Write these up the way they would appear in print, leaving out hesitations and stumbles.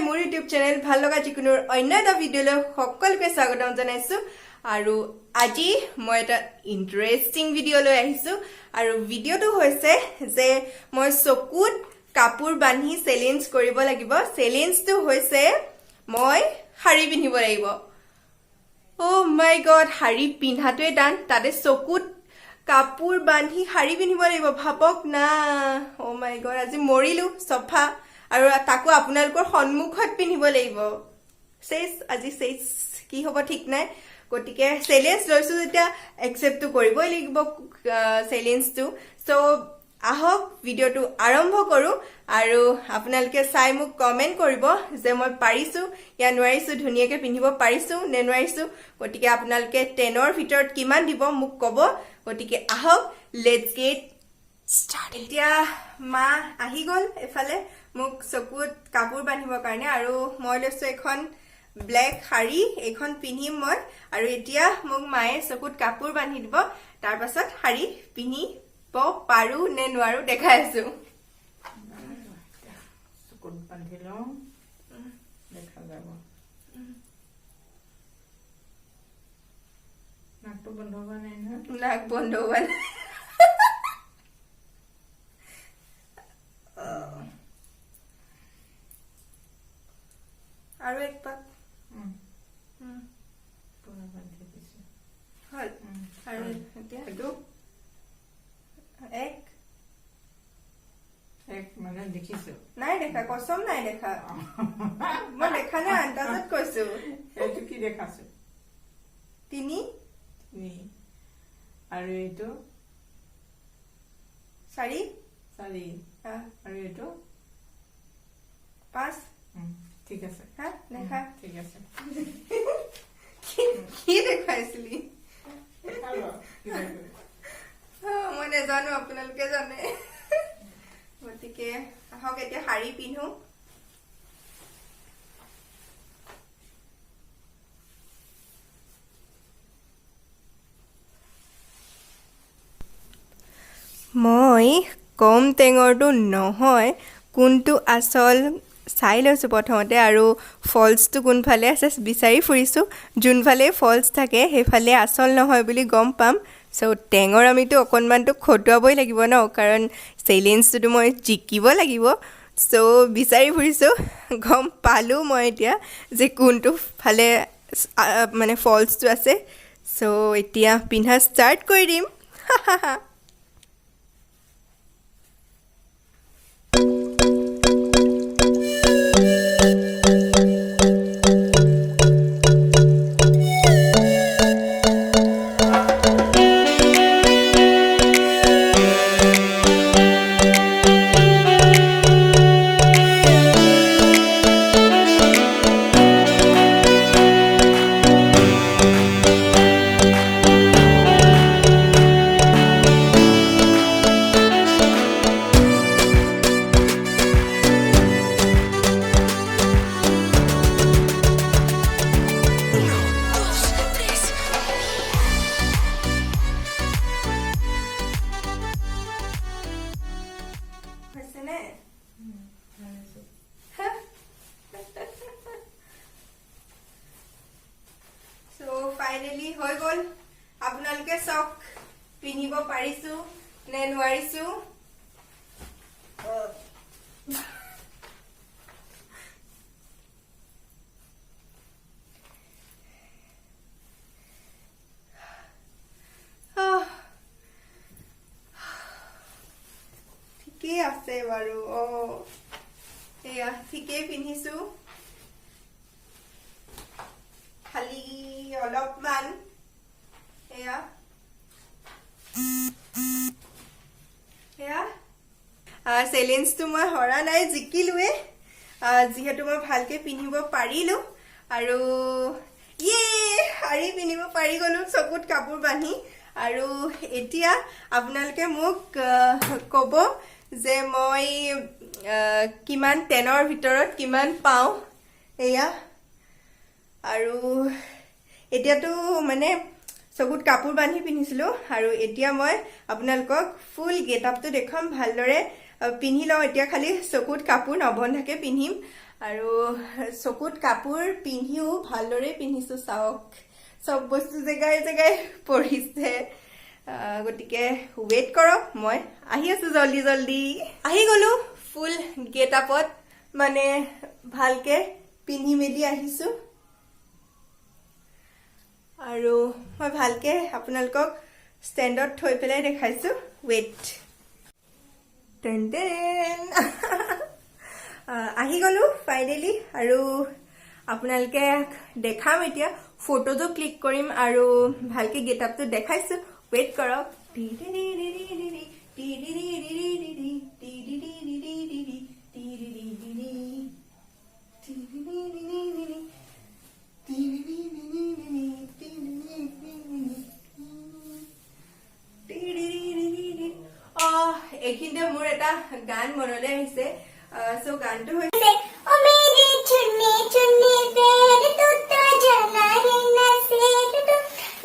মোৰ YouTube channel ভাল লগা যিকোনোৰ অন্য এটা ভিডিঅ'লৈ সকলোকে স্বাগতম জনাইছো আৰু আজি মই এটা ইন্টাৰেষ্টিং ভিডিঅ' লৈ আহিছো আৰু ভিডিঅ'টো হৈছে যে মই চকুত কাপোৰ বান্ধি চেলেঞ্জ কৰিব লাগিব চেলেঞ্জটো হৈছে মই শাৰী পিন্ধিব লাগিব ও মাই গড শাৰী পিন্ধাটোৱে টান তাতে চকুত কাপোৰ বান্ধি শাৰী পিন্ধিব লাগিব ভাবক না ও মাই গড আজি মৰিলো সফা আৰু তাকো আপোনালোকৰ সন্মুখত পিন্ধিব লাগিব সেজ আজি সেজ কি হ'ব ঠিক নাই গটিকে চেলেঞ্জ লৈছো যেতিয়া একসেপ্ট কৰিবই লাগিব চেলেঞ্জটো সো আহক ভিডিঅ'টো আৰম্ভ কৰো আৰু আপোনালোকে চাই মোক কমেন্ট কৰিব যে মই পাৰিছো ইয়া নোৱাৰিছো ধুনিয়াকে পিন্ধিব পাৰিছো নে নোৱাৰিছো গটিকে আপোনালোকে 10 ৰ ভিতৰত কিমান দিব মোক ক'ব গটিকে আহক লেটস গেট স্টাৰ্ট এতিয়া মা আহি গল এফালে মোক চকুত কাপোৰ বান্ধিবৰ কাৰণে আৰু মই লৈছো এখন ব্ল্যাক শাৰী এখন পিন্ধিম মই আৰু এতিয়া মোক মায়ে চকুত কাপোৰ বান্ধি দিব তাৰ পাছত শাৰী পিন্ধিব পাৰো নে নোৱাৰো দেখাই আছো চকুত বান্ধি লওঁ দেখা যাব নাকটো বন্ধ হোৱা নাই ন নাক বন্ধ হোৱা নাই আৰু এক পাক পুৰা বান্ধি দিছো হল আৰু এতিয়া এইটো এক এক মানে দেখিছো নাই দেখা কসম নাই দেখা মই দেখা নাই আন্দাজত কৈছো এইটো কি দেখাছো তিনি আৰু এইটো চাৰি চাৰি আৰু এইটো পাঁচ ঠিক আছে হা দেখা ঠিক আছে কি দেখাইছিলি মই নেজানো আপোনালোকে জানে গতিকে আহক এতিয়া শাৰী পিন্ধো মই কম টেঙৰটো নহয় কোনটো আচল চাই লৈছো প্ৰথমতে আৰু ফলছটো কোনফালে আছে বিচাৰি ফুৰিছো যোনফালে ফলছ থাকে সেইফালে আচল নহয় বুলি গম পাম সো টেঙৰ আমিতো অকণমানটো খটুৱাবই লাগিব ন কাৰণ চেলেঞ্জটো মই জিকিব লাগিব সো বিচাৰি ফুৰিছো গম পালো মই এতিয়া যে কোনটো ফালে মানে ফলছটো আছে সো এতিয়া পিন্ধা ষ্টাৰ্ট কৰি দিম ফাইনালি হৈ গল আপোনালোকে চক পিন্ধিব পাৰিছো নে নোৱাৰিছো ঠিকেই আছে বাৰু এয়া ঠিকেই পিন্ধিছো খালি অলপমান এয়া চেলেঞ্জটো মই হৰা নাই জিকিলোৱে যিহেতু মই ভালকে পিন্ধিব পাৰিলো আৰু শাৰী পিন্ধিব পাৰি গলো চকুত কাপোৰ বান্ধি আৰু এতিয়া আপোনালোকে মোক ক'ব যে মই কিমান 10 ৰ ভিতৰত কিমান পাওঁ এয়া আৰু এতিয়াতো মানে চকুত কাপোৰ বান্ধি পিন্ধিছিলো আৰু এতিয়া মই আপোনালোকক ফুল গেটআপটো দেখাম ভালদৰে পিন্ধি লওঁ এতিয়া খালি চকুত কাপোৰ নবন্ধাকে পিন্ধিম আৰু চকুত কাপোৰ পিন্ধিও ভালদৰে পিন্ধিছো চাওক সব বস্তু জেগাই জেগাই পৰিছে গতিকে ৱেইট কৰক মই আহি আছো জলদি জলদি আহি গলো ফুল গেট আপত মানে ভালকে পিন্ধি মেলি আহিছো আৰু মই ভালকে আপোনালোকক ষ্টেণ্ডত থৈ পেলাই দেখাইছো ৱেইট টেন টেন আহি গলো ফাইনেলি আৰু আপোনালোকে দেখাম এতিয়া ফটোটো ক্লিক কৰিম আৰু ভালকে গেটআপটো দেখাইছো ৱেইট কৰক এইখিনিতে মোৰ এটা গান মনলৈ আহিছে সো গানটো হৈছে ओ मेरी चुन्नी चुन्नी पैर तू तो जाना ही नसीब तू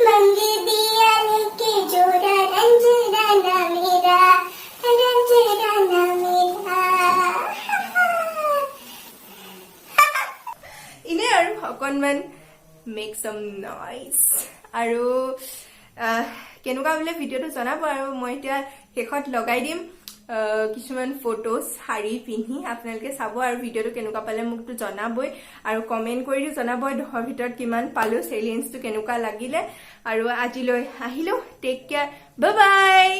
मंगी दिया लेके जोड़ा रंजराना मेरा इने আৰু অকনমান মেক সাম নইজ আৰু কেনেকুৱা বোলে ভিডিঅ'টো জনাব আৰু মই এতিয়া শেষত লগাই দিম কিছুমান ফটোজ শাৰী পিন্ধি আপোনালোকে চাব আৰু ভিডিঅ'টো কেনেকুৱা পালে মোকটো জনাবই আৰু কমেন্ট কৰি জনাবই 10ৰ ভিতৰত কিমান পালো চেলেঞ্জটো কেনেকুৱা লাগিলে আৰু আজিলৈ আহিলো টেক কেয়াৰ বাই বাই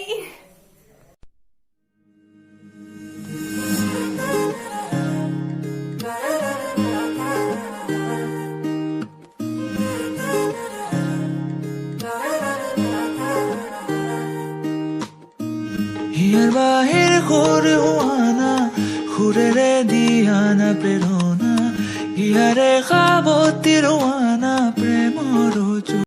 হিয়াৰ বাহিৰ কৰে হোয়ানা খুৰেৰে দিয়ানা প্ৰেৰণা হিয়াৰে খাবতিৰ ওয়ানা প্ৰেমৰ